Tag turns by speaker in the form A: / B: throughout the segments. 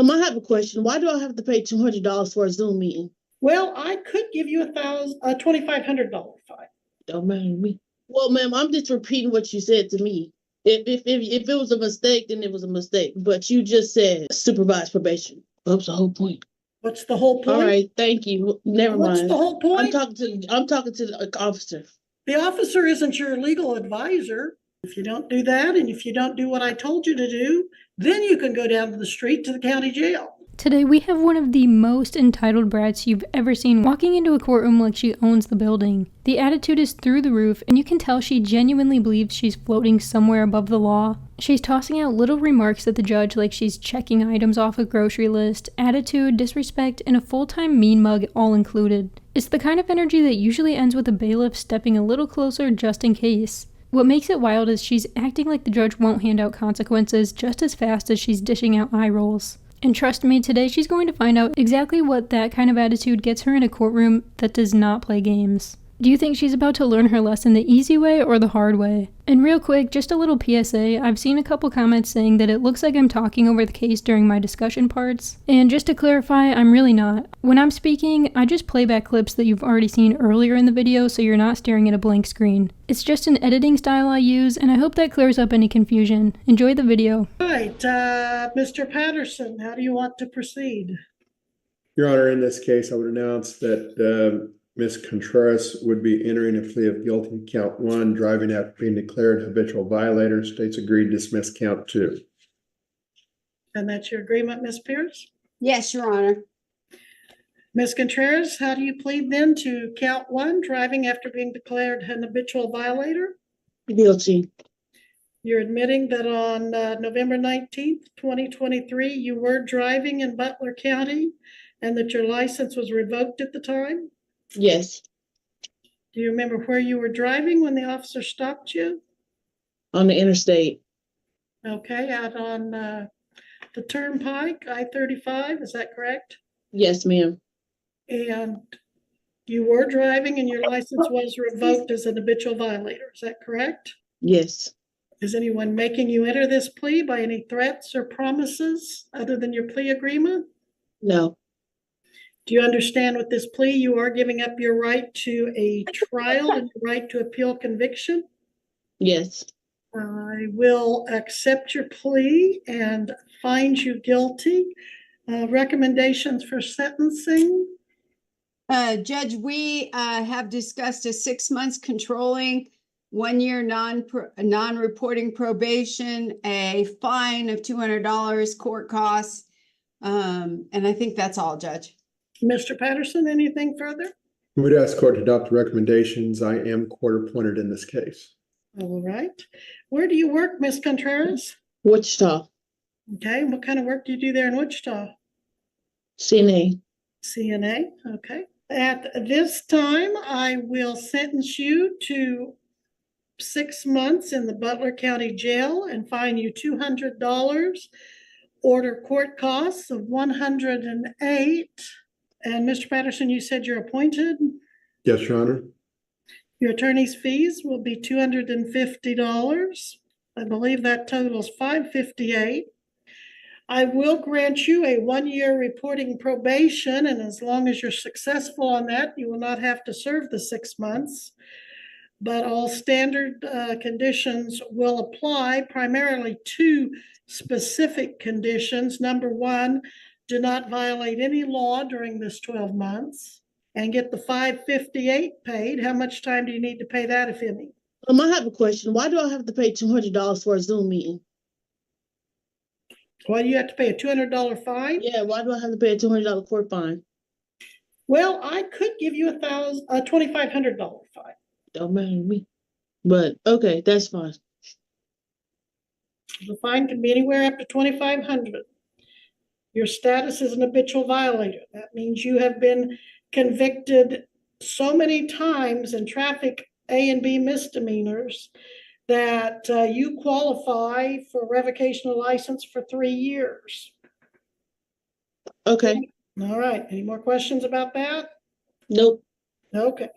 A: I have a question. Why do I have to pay $200 for a Zoom meeting?
B: Well, I could give you a $2,500 fine.
A: Don't matter to me. Well, ma'am, I'm just repeating what you said to me. If it was a mistake, then it was a mistake. But you just said supervised probation. That's the whole point.
B: What's the whole point?
A: All right, thank you. Never mind.
B: What's the whole point?
A: I'm talking to the officer.
B: The officer isn't your legal advisor. If you don't do that, and if you don't do what I told you to do, then you can go down to the street to the county jail.
C: Today we have one of the most entitled brats you've ever seen walking into a courtroom like she owns the building. The attitude is through the roof, and you can tell she genuinely believes she's floating somewhere above the law. She's tossing out little remarks at the judge like she's checking items off a grocery list, attitude, disrespect, and a full-time mean mug all included. It's the kind of energy that usually ends with a bailiff stepping a little closer just in case. What makes it wild is she's acting like the judge won't hand out consequences just as fast as she's dishing out eye rolls. And trust me, today she's going to find out exactly what that kind of attitude gets her in a courtroom that does not play games. Do you think she's about to learn her lesson the easy way or the hard way? And real quick, just a little PSA, I've seen a couple comments saying that it looks like I'm talking over the case during my discussion parts. And just to clarify, I'm really not. When I'm speaking, I just play back clips that you've already seen earlier in the video so you're not staring at a blank screen. It's just an editing style I use, and I hope that clears up any confusion. Enjoy the video.
B: All right, Mr. Patterson, how do you want to proceed?
D: Your Honor, in this case, I would announce that Ms. Contreras would be entering a plea of guilty count 1, driving after being declared habitual violator. States agreed to dismiss count 2.
B: And that's your agreement, Ms. Pierce?
E: Yes, Your Honor.
B: Ms. Contreras, how do you plead then to count 1, driving after being declared an habitual violator?
A: Guilty.
B: You're admitting that on November 19th, 2023, you were driving in Butler County and that your license was revoked at the time?
A: Yes.
B: Do you remember where you were driving when the officer stopped you?
A: On the interstate.
B: Okay, out on the Turnpike, I-35, is that correct?
A: Yes, ma'am.
B: And you were driving and your license was revoked as an habitual violator, is that correct?
A: Yes.
B: Is anyone making you enter this plea by any threats or promises other than your plea agreement?
A: No.
B: Do you understand with this plea you are giving up your right to a trial and your right to appeal conviction?
A: Yes.
B: I will accept your plea and find you guilty. Recommendations for sentencing?
E: Judge, we have discussed a 6 months controlling, 1 year non-reporting probation, a fine of $200, court costs, and I think that's all, Judge.
B: Mr. Patterson, anything further?
D: We would ask court to adopt the recommendations. I am court appointed in this case.
B: All right. Where do you work, Ms. Contreras?
A: Wichita.
B: Okay, what kind of work do you do there in Wichita?
A: CNA.
B: CNA, okay. At this time, I will sentence you to 6 months in the Butler County Jail and fine you $200, order court costs of $108. And Mr. Patterson, you said you're appointed?
D: Yes, Your Honor.
B: Your attorney's fees will be $250. I believe that totals $558. I will grant you a 1 year reporting probation, and as long as you're successful on that, you will not have to serve the 6 months. But all standard conditions will apply, primarily 2 specific conditions. Number 1, do not violate any law during this 12 months and get the $558 paid. How much time do you need to pay that, if any?
A: I have a question. Why do I have to pay $200 for a Zoom meeting?
B: Why do you have to pay a $200 fine?
A: Yeah, why do I have to pay a $200 court fine?
B: Well, I could give you a $2,500 fine.
A: Don't matter to me. But okay, that's fine.
B: The fine can be anywhere up to $2,500. Your status is an habitual violator. That means you have been convicted so many times in traffic A and B misdemeanors that you qualify for revocation of license for 3 years.
A: Okay.
B: All right. Any more questions about that?
A: Nope.
B: Okay.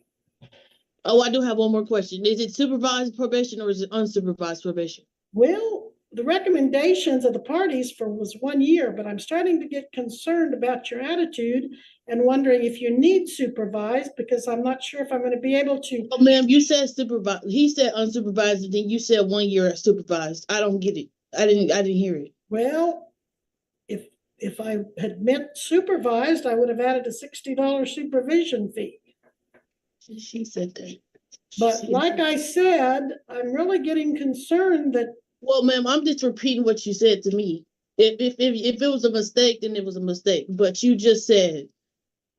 A: Oh, I do have one more question. Is it supervised probation or is it unsupervised probation?
B: Well, the recommendations of the parties was 1 year, but I'm starting to get concerned about your attitude and wondering if you need supervised, because I'm not sure if I'm going to be able to.
A: Oh, ma'am, you said supervised. He said unsupervised, and then you said 1 year supervised. I don't get it. I didn't hear it.
B: Well, if I had meant supervised, I would have added a $60 supervision fee.
A: She said that.
B: But like I said, I'm really getting concerned that.
A: Well, ma'am, I'm just repeating what you said to me. If it was a mistake, then it was a mistake. But you just said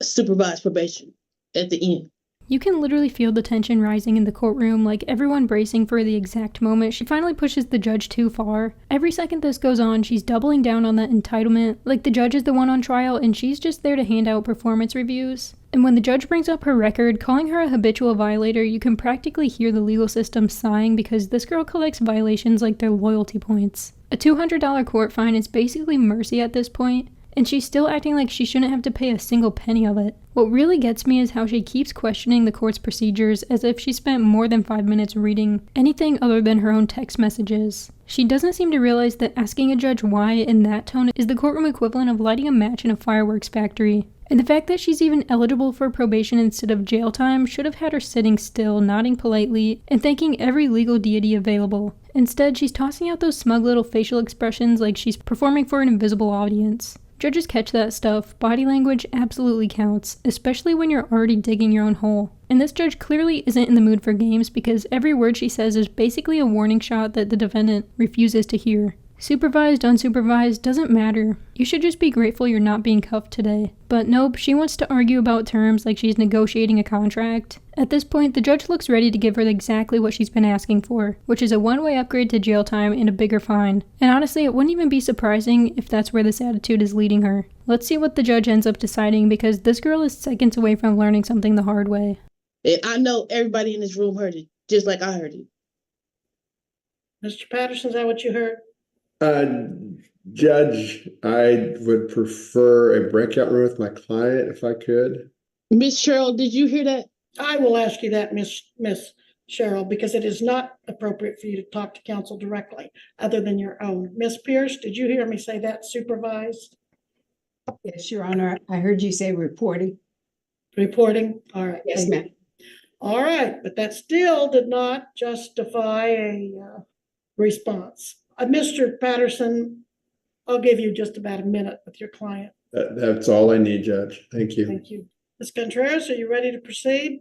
A: supervised probation at the end.
C: You can literally feel the tension rising in the courtroom, like everyone bracing for the exact moment she finally pushes the judge too far. Every second this goes on, she's doubling down on that entitlement, like the judge is the one on trial and she's just there to hand out performance reviews. And when the judge brings up her record, calling her a habitual violator, you can practically hear the legal system sighing because this girl collects violations like they're loyalty points. A $200 court fine is basically mercy at this point, and she's still acting like she shouldn't have to pay a single penny of it. What really gets me is how she keeps questioning the court's procedures as if she spent more than 5 minutes reading anything other than her own text messages. She doesn't seem to realize that asking a judge why in that tone is the courtroom equivalent of lighting a match in a fireworks factory. And the fact that she's even eligible for probation instead of jail time should have had her sitting still, nodding politely, and thanking every legal deity available. Instead, she's tossing out those smug little facial expressions like she's performing for an invisible audience. Judges catch that stuff. Body language absolutely counts, especially when you're already digging your own hole. And this judge clearly isn't in the mood for games because every word she says is basically a warning shot that the defendant refuses to hear. Supervised, unsupervised, doesn't matter. You should just be grateful you're not being cuffed today. But nope, she wants to argue about terms like she's negotiating a contract. At this point, the judge looks ready to give her exactly what she's been asking for, which is a one-way upgrade to jail time and a bigger fine. And honestly, it wouldn't even be surprising if that's where this attitude is leading her. Let's see what the judge ends up deciding because this girl is seconds away from learning something the hard way.
A: I know everybody in this room heard it, just like I heard it.
B: Mr. Patterson, is that what you heard?
D: Judge, I would prefer a breakout room with my client if I could.
A: Miss Cheryl, did you hear that?
B: I will ask you that, Miss Cheryl, because it is not appropriate for you to talk to counsel directly other than your own. Miss Pierce, did you hear me say that supervised?
E: Yes, Your Honor. I heard you say reporting.
B: Reporting? All right.
E: Yes, ma'am.
B: All right, but that still did not justify a response. Mr. Patterson, I'll give you just about a minute with your client.
D: That's all I need, Judge. Thank you.
B: Thank you. Ms. Contreras, are you ready to proceed?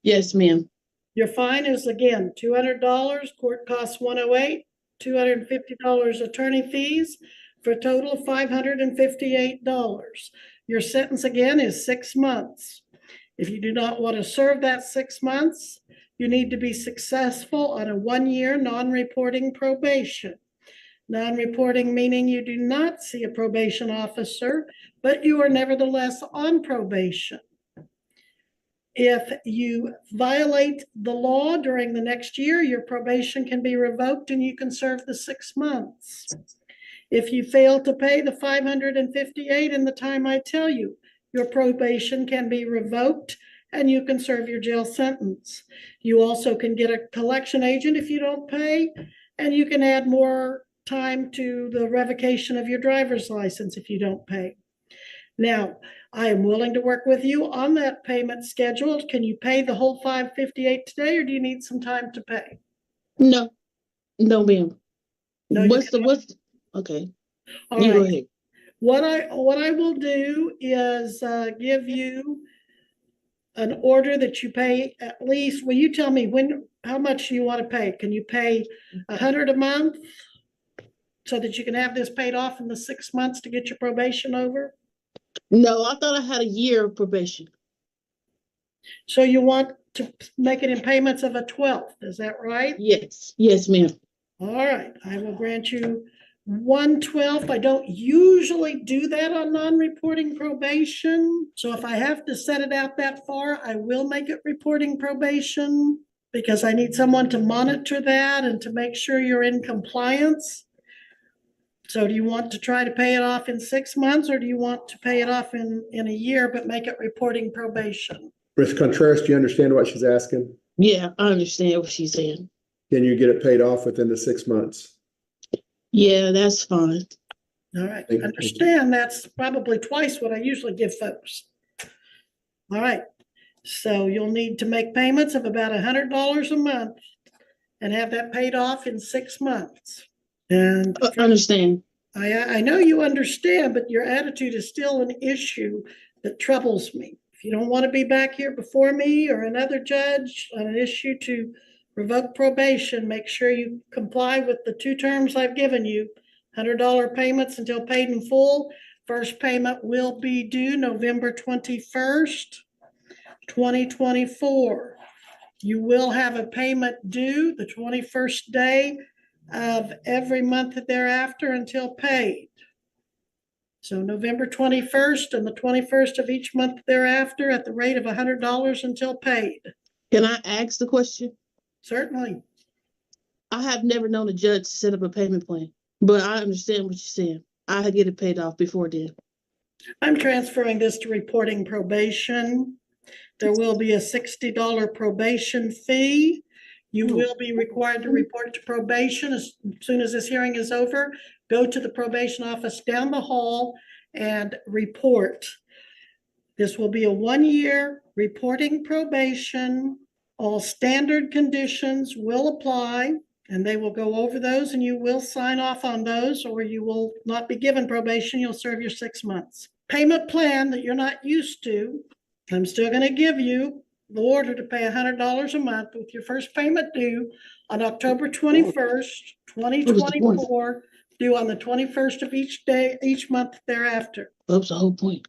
A: Yes, ma'am.
B: Your fine is again $200, court costs $108, $250 attorney fees for a total of $558. Your sentence again is 6 months. If you do not want to serve that 6 months, you need to be successful on a 1-year non-reporting probation. Non-reporting meaning you do not see a probation officer, but you are nevertheless on probation. If you violate the law during the next year, your probation can be revoked and you can serve the 6 months. If you fail to pay the $558 in the time I tell you, your probation can be revoked and you can serve your jail sentence. You also can get a collection agent if you don't pay, and you can add more time to the revocation of your driver's license if you don't pay. Now, I am willing to work with you on that payment schedule. Can you pay the whole $558 today, or do you need some time to pay?
A: No, ma'am.
B: No,
A: Okay.
B: All
A: You go
B: right.
A: ahead.
B: What I will do is give you an order that you pay at least. Will you tell me how much you want to pay? Can you pay $100 a month so that you can have this paid off in the 6 months to get your probation over?
A: No, I thought I had a year of probation.
B: So you want to make it in payments of a 12th, is that right?
A: Yes, ma'am.
B: All right, I will grant you 1/12. I don't usually do that on non-reporting probation. So if I have to set it out that far, I will make it reporting probation because I need someone to monitor that and to make sure you're in compliance. So do you want to try to pay it off in 6 months, or do you want to pay it off in a year but make it reporting probation?
D: Ms. Contreras, do you understand what she's asking?
A: Yeah, I understand what she's saying.
D: Can you get it paid off within the 6 months?
A: Yeah, that's fine.
B: All right,
D: Thank you.
B: understand that's probably twice what I usually give folks. All right, so you'll need to make payments of about $100 a month and have that paid off in 6 months. And
A: Understand.
B: I know you understand, but your attitude is still an issue that troubles me. If you don't want to be back here before me or another judge on an issue to revoke probation, make sure you comply with the 2 terms I've given you. $100 payments until paid in full. First payment will be due November 21st, 2024. You will have a payment due the 21st day of every month thereafter until paid. So November 21st and the 21st of each month thereafter at the rate of $100 until paid.
A: Can I ask the question?
B: Certainly.
A: I have never known a judge to set up a payment plan, but I understand what you're saying. I get it paid off before then.
B: I'm transferring this to reporting probation. There will be a $60 probation fee. You will be required to report to probation as soon as this hearing is over. Go to the probation office down the hall and report. This will be a 1-year reporting probation. All standard conditions will apply, and they will go over those, and you will sign off on those, or you will not be given probation. You'll serve your 6 months. Payment plan that you're not used to, I'm still going to give you the order to pay $100 a month with your first payment due on October 21st, 2024, due on the 21st of each month thereafter.
A: That's the whole point.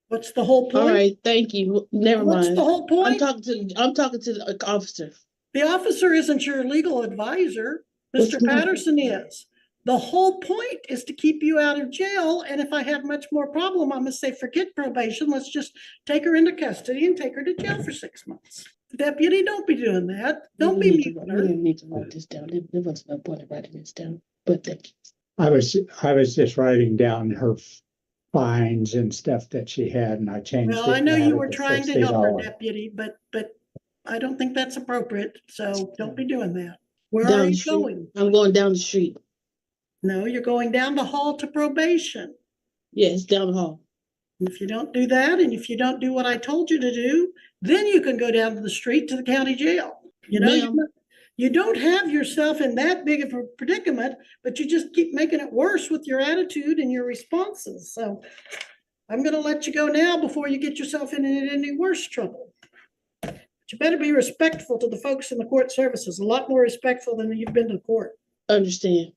B: What's the whole point?
A: All right, thank you. Never
B: What's
A: mind.
B: the whole point?
A: I'm talking to the officer.
B: The officer isn't your legal advisor.
A: What's
B: Mr.
A: the-
B: Patterson is. The whole point is to keep you out of jail. And if I have much more problem, I'm gonna say, forget probation. Let's just take her into custody and take her to jail for 6 months. Deputy, don't be doing that. Don't be mean with
A: We
B: her.
A: need to write this down. There was no point in writing this down, but thank you.
F: I was just writing down her fines and stuff that she had, and I changed it.
B: Well, I know
F: now
B: you
F: to
B: were
F: the
B: trying to help her,
F: $60.
B: deputy, but I don't think that's appropriate. So don't be doing that. Where
A: Down
B: are
A: the
B: you
A: street.
B: going?
A: I'm going down the street.
B: No, you're going down the hall to probation.
A: Yes, down the hall.
B: And if you don't do that, and if you don't do what I told you to do, then you can go down to the street to the county jail. You know,
A: Ma'am.
B: you don't have yourself in that big of a predicament, but you just keep making it worse with your attitude and your responses. So I'm gonna let you go now before you get yourself in any worse trouble. But you better be respectful to the folks in the court services, a lot more respectful than you've been to court.
A: Understand.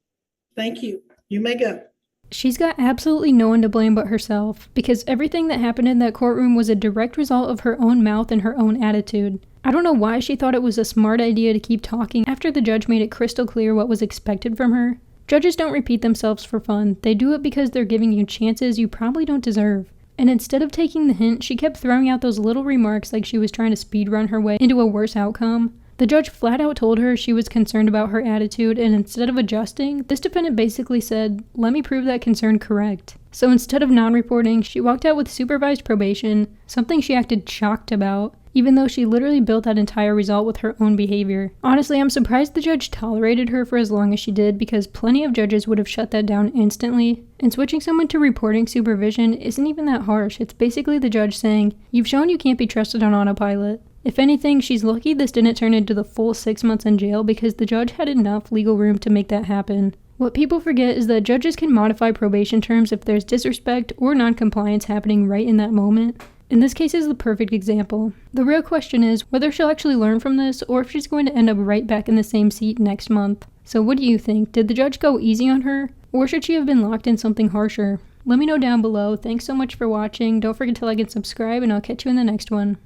B: Thank you. You may go.
C: She's got absolutely no one to blame but herself, because everything that happened in that courtroom was a direct result of her own mouth and her own attitude. I don't know why she thought it was a smart idea to keep talking after the judge made it crystal clear what was expected from her. Judges don't repeat themselves for fun. They do it because they're giving you chances you probably don't deserve. And instead of taking the hint, she kept throwing out those little remarks like she was trying to speedrun her way into a worse outcome. The judge flat out told her she was concerned about her attitude, and instead of adjusting, this defendant basically said, "Let me prove that concern correct." So instead of non-reporting, she walked out with supervised probation, something she acted shocked about, even though she literally built that entire result with her own behavior. Honestly, I'm surprised the judge tolerated her for as long as she did, because plenty of judges would have shut that down instantly. And switching someone to reporting supervision isn't even that harsh. It's basically the judge saying, "You've shown you can't be trusted on autopilot." If anything, she's lucky this didn't turn into the full 6 months in jail, because the judge had enough legal room to make that happen. What people forget is that judges can modify probation terms if there's disrespect or non-compliance happening right in that moment. And this case is the perfect example. The real question is whether she'll actually learn from this, or if she's going to end up right back in the same seat next month. So what do you think? Did the judge go easy on her? Or should she have been locked in something harsher? Let me know down below. Thanks so much for watching. Don't forget to like and subscribe, and I'll catch you in the next one.